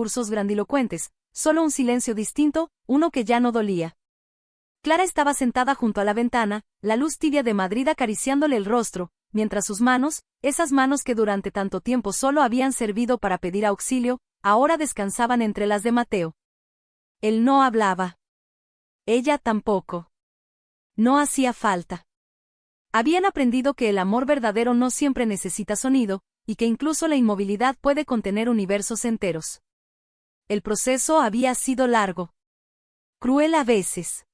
discursos grandilocuentes, solo un silencio distinto, uno que ya no dolía. Clara estaba sentada junto a la ventana, la luz tibia de Madrid acariciándole el rostro, mientras sus manos, esas manos que durante tanto tiempo solo habían servido para pedir auxilio, ahora descansaban entre las de Mateo. Él no hablaba. Ella tampoco. No hacía falta. Habían aprendido que el amor verdadero no siempre necesita sonido, y que incluso la inmovilidad puede contener universos enteros. El proceso había sido largo. Cruel a veces.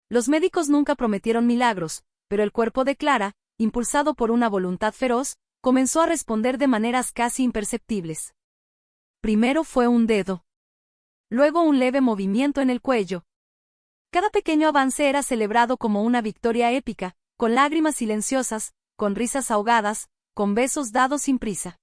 Los médicos nunca prometieron milagros, pero el cuerpo de Clara, impulsado por una voluntad feroz, comenzó a responder de maneras casi imperceptibles. Primero fue un dedo. Luego un leve movimiento en el cuello. Cada pequeño avance era celebrado como una victoria épica, con lágrimas silenciosas, con risas ahogadas, con besos dados sin prisa.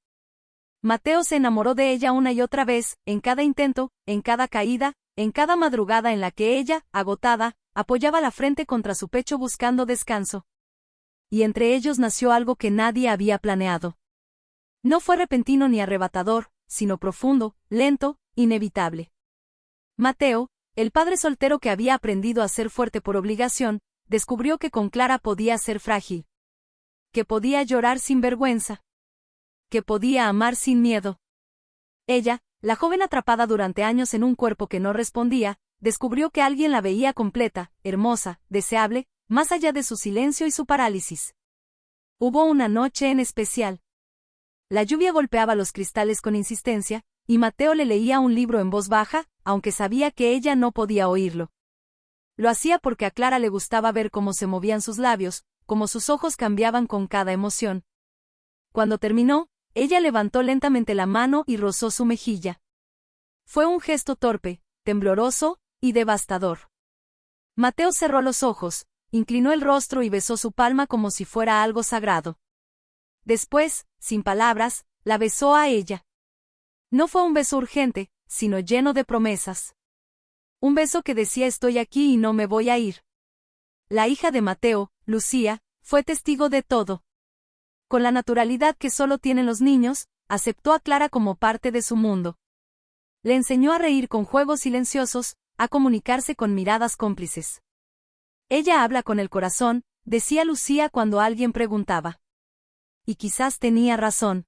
Mateo se enamoró de ella una y otra vez, en cada intento, en cada caída, en cada madrugada en la que ella, agotada, apoyaba la frente contra su pecho buscando descanso. Y entre ellos nació algo que nadie había planeado. No fue repentino ni arrebatador, sino profundo, lento, inevitable. Mateo, el padre soltero que había aprendido a ser fuerte por obligación, descubrió que con Clara podía ser frágil. Que podía llorar sin vergüenza. Que podía amar sin miedo. Ella, la joven atrapada durante años en un cuerpo que no respondía, descubrió que alguien la veía completa, hermosa, deseable, más allá de su silencio y su parálisis. Hubo una noche en especial. La lluvia golpeaba los cristales con insistencia, y Mateo le leía un libro en voz baja, aunque sabía que ella no podía oírlo. Lo hacía porque a Clara le gustaba ver cómo se movían sus labios, cómo sus ojos cambiaban con cada emoción. Cuando terminó, ella levantó lentamente la mano y rozó su mejilla. Fue un gesto torpe, tembloroso y devastador. Mateo cerró los ojos, inclinó el rostro y besó su palma como si fuera algo sagrado. Después, sin palabras, la besó a ella. No fue un beso urgente, sino lleno de promesas. Un beso que decía estoy aquí y no me voy a ir. La hija de Mateo, Lucía, fue testigo de todo. Con la naturalidad que solo tienen los niños, aceptó a Clara como parte de su mundo. Le enseñó a reír con juegos silenciosos, a comunicarse con miradas cómplices. Ella habla con el corazón, decía Lucía cuando alguien preguntaba. Y quizás tenía razón.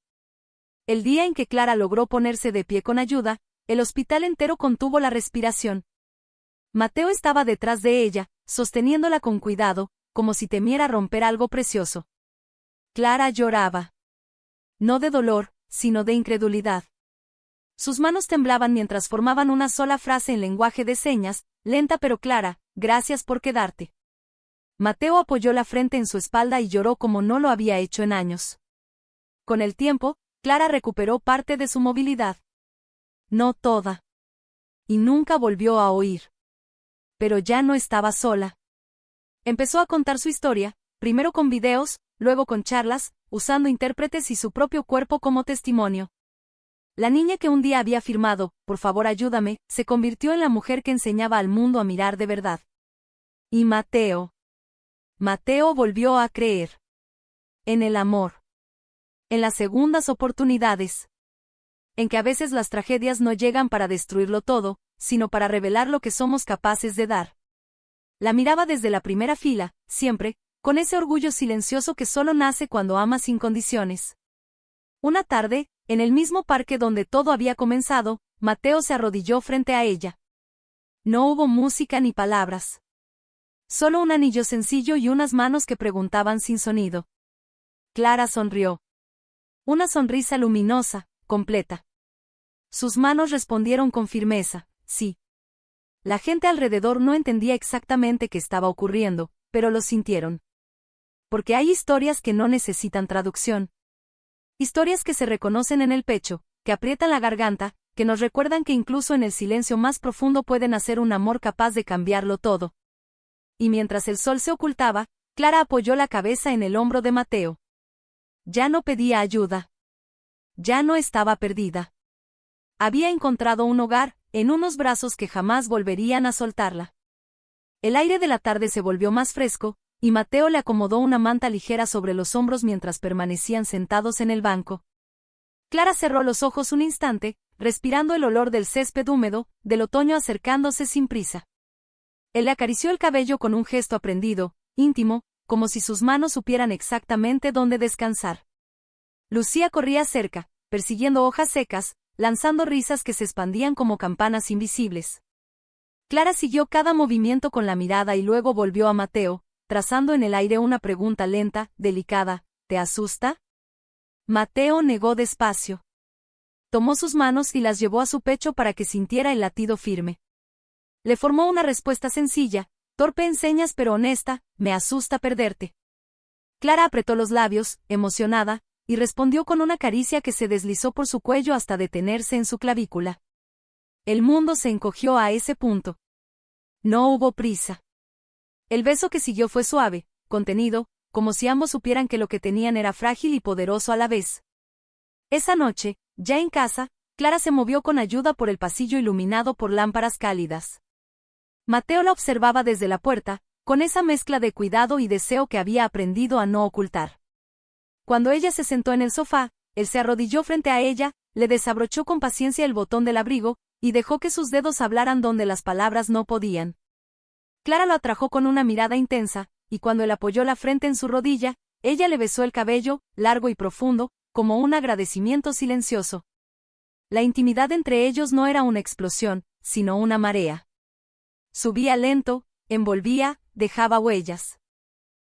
El día en que Clara logró ponerse de pie con ayuda, el hospital entero contuvo la respiración. Mateo estaba detrás de ella, sosteniéndola con cuidado, como si temiera romper algo precioso. Clara lloraba. No de dolor, sino de incredulidad. Sus manos temblaban mientras formaban una sola frase en lenguaje de señas, lenta pero clara, gracias por quedarte. Mateo apoyó la frente en su espalda y lloró como no lo había hecho en años. Con el tiempo, Clara recuperó parte de su movilidad. No toda. Y nunca volvió a oír. Pero ya no estaba sola. Empezó a contar su historia, primero con videos, luego con charlas, usando intérpretes y su propio cuerpo como testimonio. La niña que un día había afirmado, por favor ayúdame, se convirtió en la mujer que enseñaba al mundo a mirar de verdad. Y Mateo. Mateo volvió a creer. En el amor. En las segundas oportunidades. En que a veces las tragedias no llegan para destruirlo todo, sino para revelar lo que somos capaces de dar. La miraba desde la primera fila, siempre, con ese orgullo silencioso que solo nace cuando ama sin condiciones. Una tarde, en el mismo parque donde todo había comenzado, Mateo se arrodilló frente a ella. No hubo música ni palabras. Solo un anillo sencillo y unas manos que preguntaban sin sonido. Clara sonrió. Una sonrisa luminosa, completa. Sus manos respondieron con firmeza, sí. La gente alrededor no entendía exactamente qué estaba ocurriendo, pero lo sintieron. Porque hay historias que no necesitan traducción. Historias que se reconocen en el pecho, que aprietan la garganta, que nos recuerdan que incluso en el silencio más profundo puede nacer un amor capaz de cambiarlo todo. Y mientras el sol se ocultaba, Clara apoyó la cabeza en el hombro de Mateo. Ya no pedía ayuda. Ya no estaba perdida. Había encontrado un hogar, en unos brazos que jamás volverían a soltarla. El aire de la tarde se volvió más fresco, y Mateo le acomodó una manta ligera sobre los hombros mientras permanecían sentados en el banco. Clara cerró los ojos un instante, respirando el olor del césped húmedo, del otoño acercándose sin prisa. Él le acarició el cabello con un gesto aprendido, íntimo, como si sus manos supieran exactamente dónde descansar. Lucía corría cerca, persiguiendo hojas secas, lanzando risas que se expandían como campanas invisibles. Clara siguió cada movimiento con la mirada y luego volvió a Mateo, trazando en el aire una pregunta lenta, delicada: ¿te asusta? Mateo negó despacio. Tomó sus manos y las llevó a su pecho para que sintiera el latido firme. Le formó una respuesta sencilla, torpe en señas pero honesta: me asusta perderte. Clara apretó los labios, emocionada, y respondió con una caricia que se deslizó por su cuello hasta detenerse en su clavícula. El mundo se encogió a ese punto. No hubo prisa. El beso que siguió fue suave, contenido, como si ambos supieran que lo que tenían era frágil y poderoso a la vez. Esa noche, ya en casa, Clara se movió con ayuda por el pasillo iluminado por lámparas cálidas. Mateo la observaba desde la puerta, con esa mezcla de cuidado y deseo que había aprendido a no ocultar. Cuando ella se sentó en el sofá, él se arrodilló frente a ella, le desabrochó con paciencia el botón del abrigo, y dejó que sus dedos hablaran donde las palabras no podían. Clara lo atrajo con una mirada intensa, y cuando él apoyó la frente en su rodilla, ella le besó el cabello, largo y profundo, como un agradecimiento silencioso. La intimidad entre ellos no era una explosión, sino una marea. Subía lento, envolvía, dejaba huellas.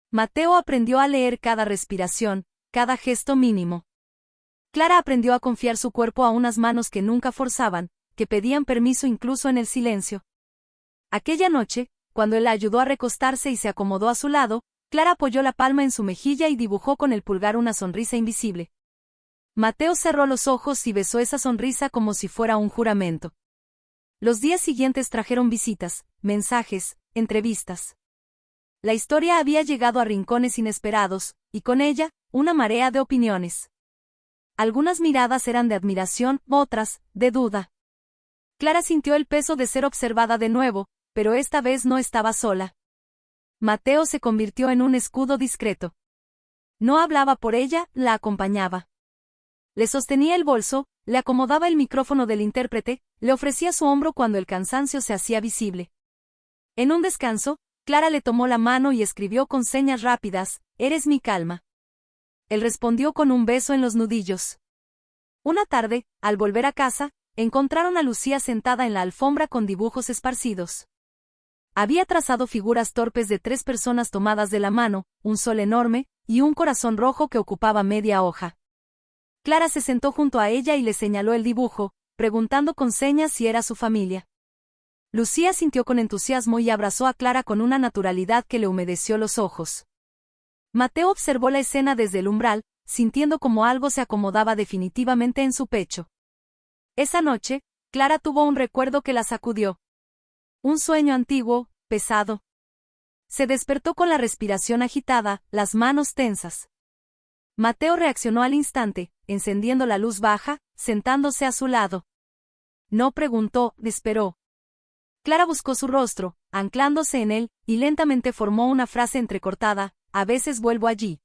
Mateo aprendió a leer cada respiración, cada gesto mínimo. Clara aprendió a confiar su cuerpo a unas manos que nunca forzaban, que pedían permiso incluso en el silencio. Aquella noche, cuando él la ayudó a recostarse y se acomodó a su lado, Clara apoyó la palma en su mejilla y dibujó con el pulgar una sonrisa invisible. Mateo cerró los ojos y besó esa sonrisa como si fuera un juramento. Los días siguientes trajeron visitas, mensajes, entrevistas. La historia había llegado a rincones inesperados, y con ella, una marea de opiniones. Algunas miradas eran de admiración, otras, de duda. Clara sintió el peso de ser observada de nuevo, pero esta vez no estaba sola. Mateo se convirtió en un escudo discreto. No hablaba por ella, la acompañaba. Le sostenía el bolso, le acomodaba el micrófono del intérprete, le ofrecía su hombro cuando el cansancio se hacía visible. En un descanso, Clara le tomó la mano y escribió con señas rápidas: «Eres mi calma». Él respondió con un beso en los nudillos. Una tarde, al volver a casa, encontraron a Lucía sentada en la alfombra con dibujos esparcidos. Había trazado figuras torpes de 3 personas tomadas de la mano, un sol enorme, y un corazón rojo que ocupaba media hoja. Clara se sentó junto a ella y le señaló el dibujo, preguntando con señas si era su familia. Lucía sintió con entusiasmo y abrazó a Clara con una naturalidad que le humedeció los ojos. Mateo observó la escena desde el umbral, sintiendo como algo se acomodaba definitivamente en su pecho. Esa noche, Clara tuvo un recuerdo que la sacudió. Un sueño antiguo, pesado. Se despertó con la respiración agitada, las manos tensas. Mateo reaccionó al instante, encendiendo la luz baja, sentándose a su lado. No preguntó, esperó. Clara buscó su rostro, anclándose en él, y lentamente formó una frase entrecortada: «A veces vuelvo allí».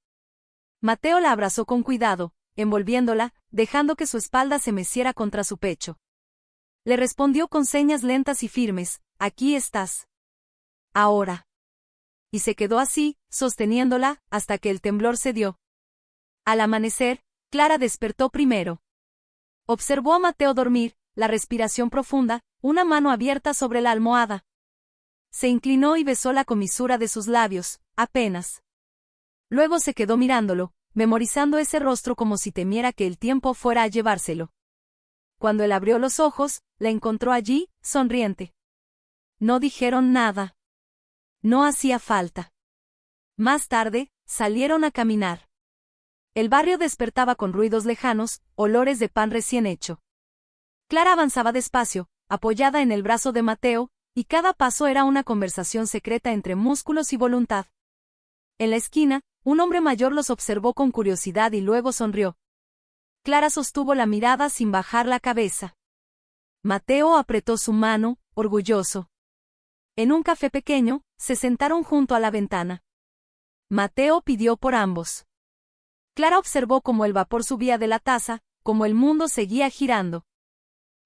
Mateo la abrazó con cuidado, envolviéndola, dejando que su espalda se meciera contra su pecho. Le respondió con señas lentas y firmes: «Aquí estás. Ahora». Y se quedó así, sosteniéndola, hasta que el temblor cedió. Al amanecer, Clara despertó primero. Observó a Mateo dormir, la respiración profunda, una mano abierta sobre la almohada. Se inclinó y besó la comisura de sus labios, apenas. Luego se quedó mirándolo, memorizando ese rostro como si temiera que el tiempo fuera a llevárselo. Cuando él abrió los ojos, la encontró allí, sonriente. No dijeron nada. No hacía falta. Más tarde, salieron a caminar. El barrio despertaba con ruidos lejanos, olores de pan recién hecho. Clara avanzaba despacio, apoyada en el brazo de Mateo, y cada paso era una conversación secreta entre músculos y voluntad. En la esquina, un hombre mayor los observó con curiosidad y luego sonrió. Clara sostuvo la mirada sin bajar la cabeza. Mateo apretó su mano, orgulloso. En un café pequeño, se sentaron junto a la ventana. Mateo pidió por ambos. Clara observó cómo el vapor subía de la taza, cómo el mundo seguía girando.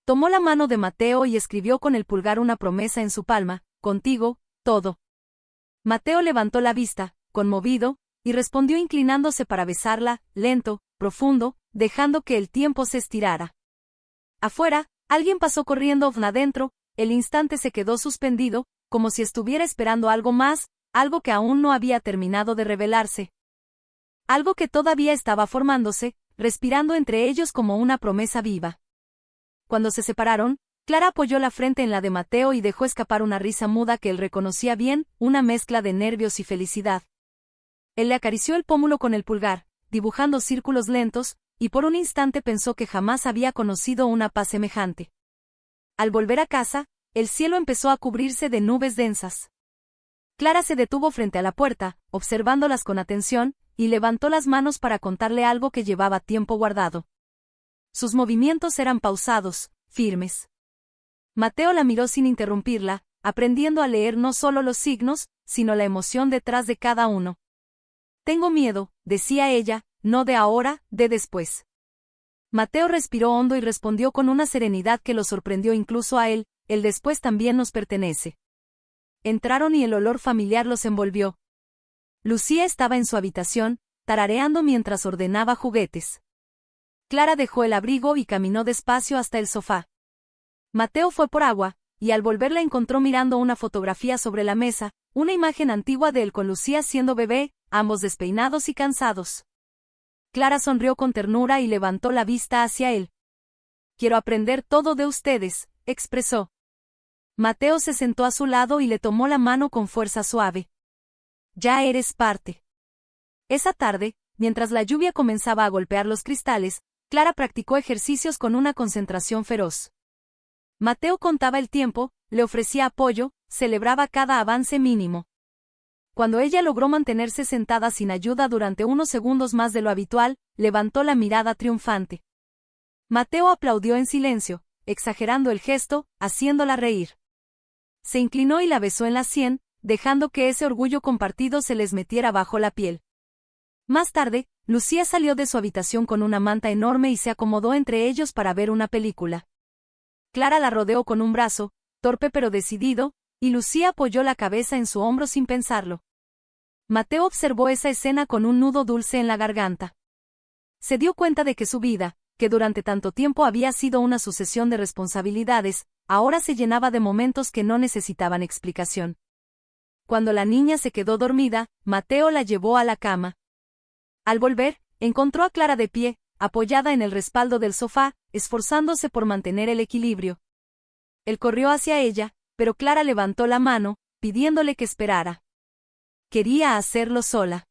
Tomó la mano de Mateo y escribió con el pulgar una promesa en su palma: contigo, todo. Mateo levantó la vista, conmovido, y respondió inclinándose para besarla, lento, profundo, dejando que el tiempo se estirara. Afuera, alguien pasó corriendo adentro, el instante se quedó suspendido, como si estuviera esperando algo más, algo que aún no había terminado de revelarse. Algo que todavía estaba formándose, respirando entre ellos como una promesa viva. Cuando se separaron, Clara apoyó la frente en la de Mateo y dejó escapar una risa muda que él reconocía bien, una mezcla de nervios y felicidad. Él le acarició el pómulo con el pulgar, dibujando círculos lentos, y por un instante pensó que jamás había conocido una paz semejante. Al volver a casa, el cielo empezó a cubrirse de nubes densas. Clara se detuvo frente a la puerta, observándolas con atención, y levantó las manos para contarle algo que llevaba tiempo guardado. Sus movimientos eran pausados, firmes. Mateo la miró sin interrumpirla, aprendiendo a leer no solo los signos, sino la emoción detrás de cada uno. Tengo miedo, decía ella, no de ahora, de después. Mateo respiró hondo y respondió con una serenidad que lo sorprendió incluso a él: el después también nos pertenece. Entraron y el olor familiar los envolvió. Lucía estaba en su habitación, tarareando mientras ordenaba juguetes. Clara dejó el abrigo y caminó despacio hasta el sofá. Mateo fue por agua, y al volver la encontró mirando una fotografía sobre la mesa, una imagen antigua de él con Lucía siendo bebé, ambos despeinados y cansados. Clara sonrió con ternura y levantó la vista hacia él. Quiero aprender todo de ustedes, expresó. Mateo se sentó a su lado y le tomó la mano con fuerza suave. Ya eres parte. Esa tarde, mientras la lluvia comenzaba a golpear los cristales, Clara practicó ejercicios con una concentración feroz. Mateo contaba el tiempo, le ofrecía apoyo, celebraba cada avance mínimo. Cuando ella logró mantenerse sentada sin ayuda durante unos segundos más de lo habitual, levantó la mirada triunfante. Mateo aplaudió en silencio, exagerando el gesto, haciéndola reír. Se inclinó y la besó en la sien, dejando que ese orgullo compartido se les metiera bajo la piel. Más tarde, Lucía salió de su habitación con una manta enorme y se acomodó entre ellos para ver una película. Clara la rodeó con un brazo, torpe pero decidido, y Lucía apoyó la cabeza en su hombro sin pensarlo. Mateo observó esa escena con un nudo dulce en la garganta. Se dio cuenta de que su vida, que durante tanto tiempo había sido una sucesión de responsabilidades, ahora se llenaba de momentos que no necesitaban explicación. Cuando la niña se quedó dormida, Mateo la llevó a la cama. Al volver, encontró a Clara de pie, apoyada en el respaldo del sofá, esforzándose por mantener el equilibrio. Él corrió hacia ella, pero Clara levantó la mano, pidiéndole que esperara. Quería hacerlo sola.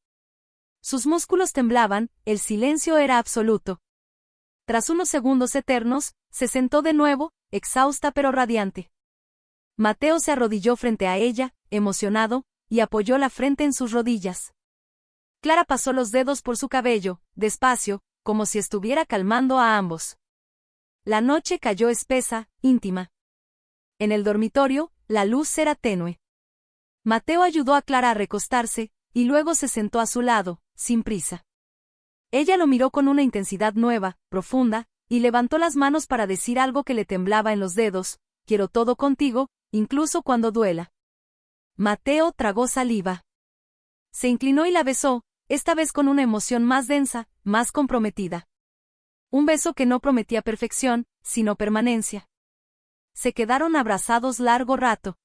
Sus músculos temblaban, el silencio era absoluto. Tras unos segundos eternos, se sentó de nuevo, exhausta pero radiante. Mateo se arrodilló frente a ella, emocionado, y apoyó la frente en sus rodillas. Clara pasó los dedos por su cabello, despacio, como si estuviera calmando a ambos. La noche cayó espesa, íntima. En el dormitorio, la luz era tenue. Mateo ayudó a Clara a recostarse, y luego se sentó a su lado, sin prisa. Ella lo miró con una intensidad nueva, profunda, y levantó las manos para decir algo que le temblaba en los dedos: quiero todo contigo, incluso cuando duela. Mateo tragó saliva. Se inclinó y la besó, esta vez con una emoción más densa, más comprometida. Un beso que no prometía perfección, sino permanencia. Se quedaron abrazados largo rato.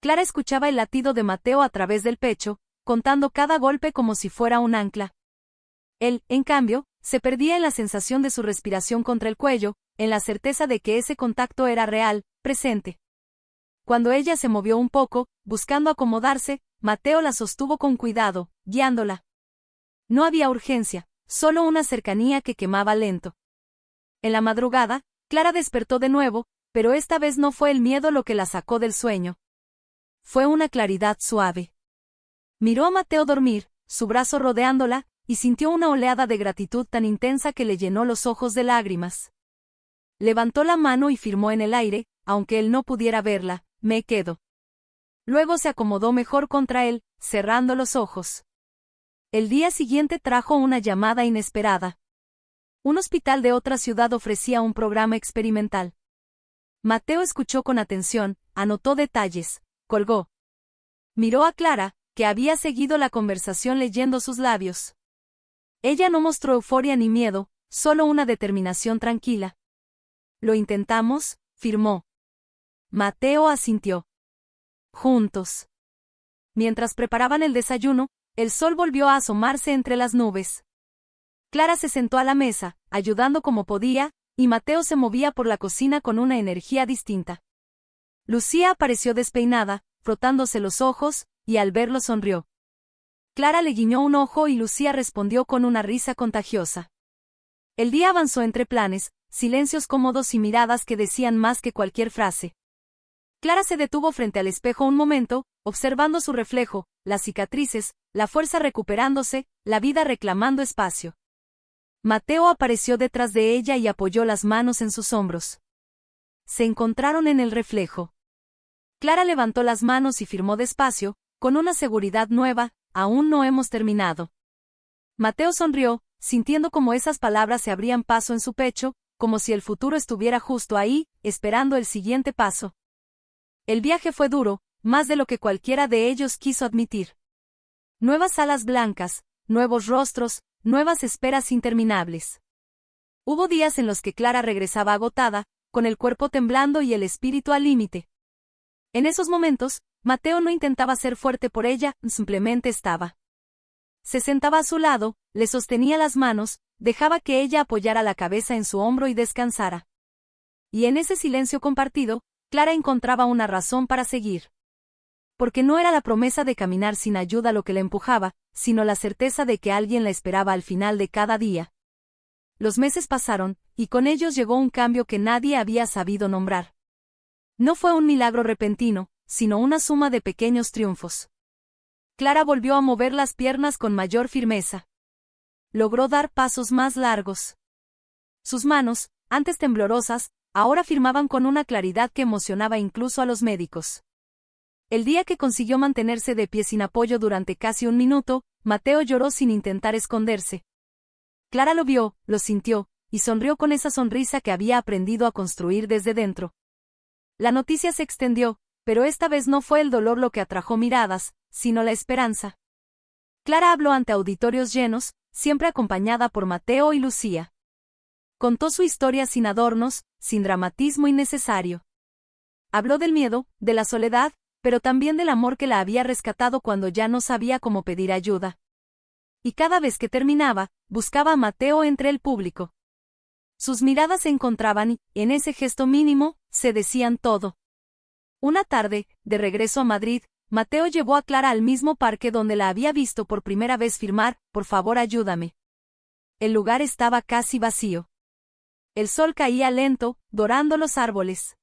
Clara escuchaba el latido de Mateo a través del pecho, contando cada golpe como si fuera un ancla. Él, en cambio, se perdía en la sensación de su respiración contra el cuello, en la certeza de que ese contacto era real, presente. Cuando ella se movió un poco, buscando acomodarse, Mateo la sostuvo con cuidado, guiándola. No había urgencia, solo una cercanía que quemaba lento. En la madrugada, Clara despertó de nuevo, pero esta vez no fue el miedo lo que la sacó del sueño. Fue una claridad suave. Miró a Mateo dormir, su brazo rodeándola, y sintió una oleada de gratitud tan intensa que le llenó los ojos de lágrimas. Levantó la mano y firmó en el aire, aunque él no pudiera verla: me quedo. Luego se acomodó mejor contra él, cerrando los ojos. El día siguiente trajo una llamada inesperada. Un hospital de otra ciudad ofrecía un programa experimental. Mateo escuchó con atención, anotó detalles, colgó. Miró a Clara, que había seguido la conversación leyendo sus labios. Ella no mostró euforia ni miedo, solo una determinación tranquila. Lo intentamos, firmó. Mateo asintió. Juntos. Mientras preparaban el desayuno, el sol volvió a asomarse entre las nubes. Clara se sentó a la mesa, ayudando como podía, y Mateo se movía por la cocina con una energía distinta. Lucía apareció despeinada, frotándose los ojos, y al verlo sonrió. Clara le guiñó un ojo y Lucía respondió con una risa contagiosa. El día avanzó entre planes, silencios cómodos y miradas que decían más que cualquier frase. Clara se detuvo frente al espejo un momento, observando su reflejo, las cicatrices, la fuerza recuperándose, la vida reclamando espacio. Mateo apareció detrás de ella y apoyó las manos en sus hombros. Se encontraron en el reflejo. Clara levantó las manos y firmó despacio, con una seguridad nueva: aún no hemos terminado. Mateo sonrió, sintiendo como esas palabras se abrían paso en su pecho, como si el futuro estuviera justo ahí, esperando el siguiente paso. El viaje fue duro, más de lo que cualquiera de ellos quiso admitir. Nuevas alas blancas, nuevos rostros, nuevas esperas interminables. Hubo días en los que Clara regresaba agotada, con el cuerpo temblando y el espíritu al límite. En esos momentos, Mateo no intentaba ser fuerte por ella, simplemente estaba. Se sentaba a su lado, le sostenía las manos, dejaba que ella apoyara la cabeza en su hombro y descansara. Y en ese silencio compartido, Clara encontraba una razón para seguir. Porque no era la promesa de caminar sin ayuda lo que la empujaba, sino la certeza de que alguien la esperaba al final de cada día. Los meses pasaron, y con ellos llegó un cambio que nadie había sabido nombrar. No fue un milagro repentino, sino una suma de pequeños triunfos. Clara volvió a mover las piernas con mayor firmeza. Logró dar pasos más largos. Sus manos, antes temblorosas, ahora firmaban con una claridad que emocionaba incluso a los médicos. El día que consiguió mantenerse de pie sin apoyo durante casi un minuto, Mateo lloró sin intentar esconderse. Clara lo vio, lo sintió, y sonrió con esa sonrisa que había aprendido a construir desde dentro. La noticia se extendió, pero esta vez no fue el dolor lo que atrajo miradas, sino la esperanza. Clara habló ante auditorios llenos, siempre acompañada por Mateo y Lucía. Contó su historia sin adornos, sin dramatismo innecesario. Habló del miedo, de la soledad, pero también del amor que la había rescatado cuando ya no sabía cómo pedir ayuda. Y cada vez que terminaba, buscaba a Mateo entre el público. Sus miradas se encontraban y, en ese gesto mínimo, se decían todo. Una tarde, de regreso a Madrid, Mateo llevó a Clara al mismo parque donde la había visto por primera vez firmar: por favor ayúdame. El lugar estaba casi vacío. El sol caía lento, dorando los árboles.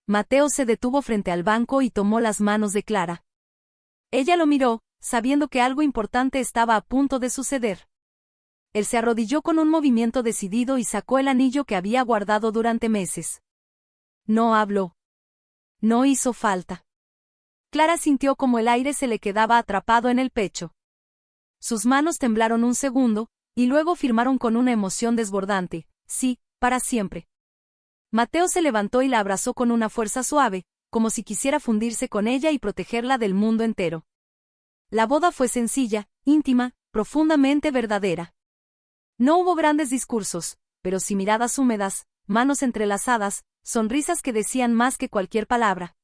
Mateo se detuvo frente al banco y tomó las manos de Clara. Ella lo miró, sabiendo que algo importante estaba a punto de suceder. Él se arrodilló con un movimiento decidido y sacó el anillo que había guardado durante meses. No habló. No hizo falta. Clara sintió como el aire se le quedaba atrapado en el pecho. Sus manos temblaron un segundo, y luego firmaron con una emoción desbordante: sí, para siempre. Mateo se levantó y la abrazó con una fuerza suave, como si quisiera fundirse con ella y protegerla del mundo entero. La boda fue sencilla, íntima, profundamente verdadera. No hubo grandes discursos, pero sí miradas húmedas, manos entrelazadas, sonrisas que decían más que cualquier palabra.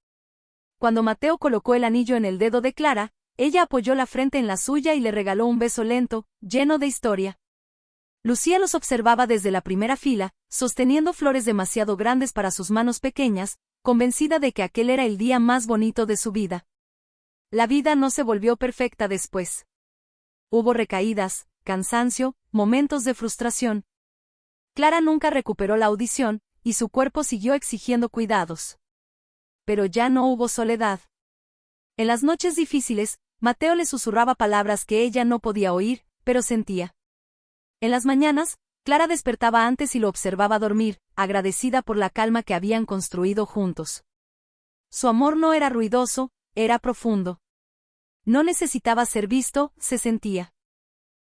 Cuando Mateo colocó el anillo en el dedo de Clara, ella apoyó la frente en la suya y le regaló un beso lento, lleno de historia. Lucía los observaba desde la primera fila, sosteniendo flores demasiado grandes para sus manos pequeñas, convencida de que aquel era el día más bonito de su vida. La vida no se volvió perfecta después. Hubo recaídas, cansancio, momentos de frustración. Clara nunca recuperó la audición, y su cuerpo siguió exigiendo cuidados. Pero ya no hubo soledad. En las noches difíciles, Mateo le susurraba palabras que ella no podía oír, pero sentía. En las mañanas, Clara despertaba antes y lo observaba dormir, agradecida por la calma que habían construido juntos. Su amor no era ruidoso, era profundo. No necesitaba ser visto, se sentía.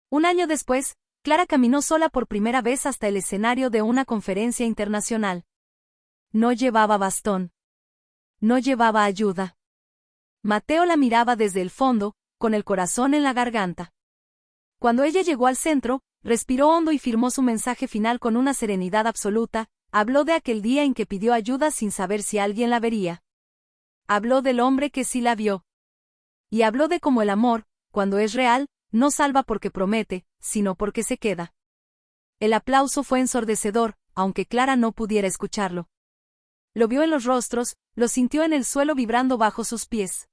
Un año después, Clara caminó sola por primera vez hasta el escenario de una conferencia internacional. No llevaba bastón. No llevaba ayuda. Mateo la miraba desde el fondo, con el corazón en la garganta. Cuando ella llegó al centro, respiró hondo y firmó su mensaje final con una serenidad absoluta. Habló de aquel día en que pidió ayuda sin saber si alguien la vería. Habló del hombre que sí la vio. Y habló de cómo el amor, cuando es real, no salva porque promete, sino porque se queda. El aplauso fue ensordecedor, aunque Clara no pudiera escucharlo. Lo vio en los rostros, lo sintió en el suelo vibrando bajo sus pies.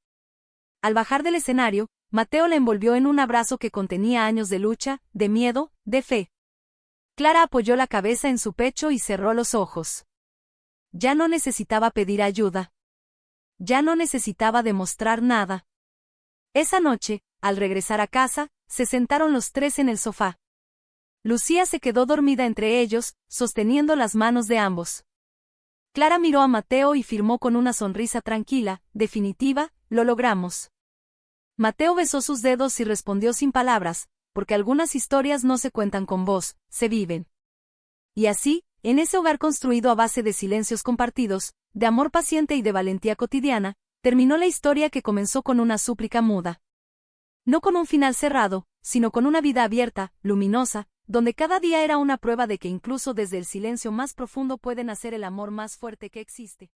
Al bajar del escenario, Mateo la envolvió en un abrazo que contenía años de lucha, de miedo, de fe. Clara apoyó la cabeza en su pecho y cerró los ojos. Ya no necesitaba pedir ayuda. Ya no necesitaba demostrar nada. Esa noche, al regresar a casa, se sentaron los tres en el sofá. Lucía se quedó dormida entre ellos, sosteniendo las manos de ambos. Clara miró a Mateo y firmó con una sonrisa tranquila, definitiva: lo logramos. Mateo besó sus dedos y respondió sin palabras, porque algunas historias no se cuentan con voz, se viven. Y así, en ese hogar construido a base de silencios compartidos, de amor paciente y de valentía cotidiana, terminó la historia que comenzó con una súplica muda. No con un final cerrado, sino con una vida abierta, luminosa, donde cada día era una prueba de que incluso desde el silencio más profundo puede nacer el amor más fuerte que existe.